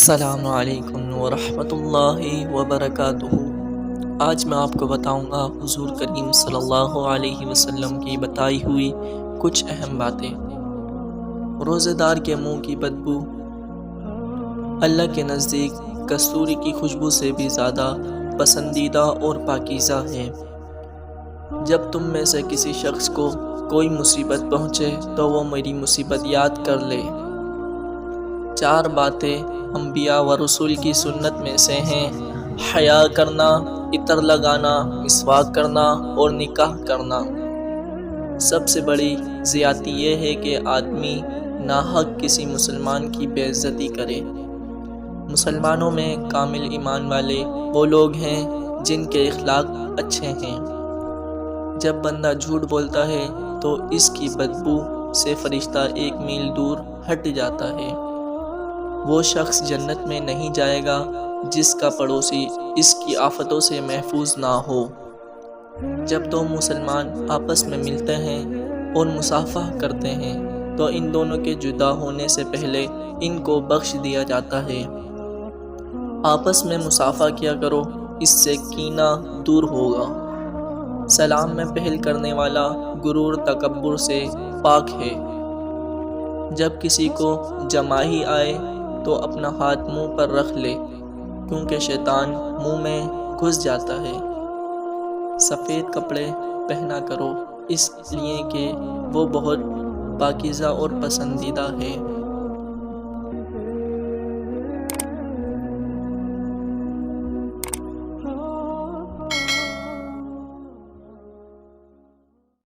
السلام علیکم ورحمۃ اللہ وبرکاتہ۔ آج میں آپ کو بتاؤں گا حضور کریم صلی اللہ علیہ وسلم کی بتائی ہوئی کچھ اہم باتیں۔ روزہ دار کے منہ کی بدبو اللہ کے نزدیک کستوری کی خوشبو سے بھی زیادہ پسندیدہ اور پاکیزہ ہے۔ جب تم میں سے کسی شخص کو کوئی مصیبت پہنچے تو وہ میری مصیبت یاد کر لے۔ 4 باتیں انبیاء و رسول کی سنت میں سے ہیں: حیا کرنا، عطر لگانا، مسواک کرنا اور نکاح کرنا۔ سب سے بڑی زیادتی یہ ہے کہ آدمی ناحق کسی مسلمان کی بے عزتی کرے۔ مسلمانوں میں کامل ایمان والے وہ لوگ ہیں جن کے اخلاق اچھے ہیں۔ جب بندہ جھوٹ بولتا ہے تو اس کی بدبو سے فرشتہ 1 میل دور ہٹ جاتا ہے۔ وہ شخص جنت میں نہیں جائے گا جس کا پڑوسی اس کی آفتوں سے محفوظ نہ ہو۔ جب 2 مسلمان آپس میں ملتے ہیں اور مصافحہ کرتے ہیں تو ان دونوں کے جدا ہونے سے پہلے ان کو بخش دیا جاتا ہے۔ آپس میں مصافحہ کیا کرو، اس سے کینہ دور ہوگا۔ سلام میں پہل کرنے والا غرور تکبر سے پاک ہے۔ جب کسی کو جماہی آئے تو اپنا ہاتھ منہ پر رکھ لے، کیونکہ شیطان منہ میں گھس جاتا ہے۔ سفید کپڑے پہنا کرو، اس لیے کہ وہ بہت پاکیزہ اور پسندیدہ ہے۔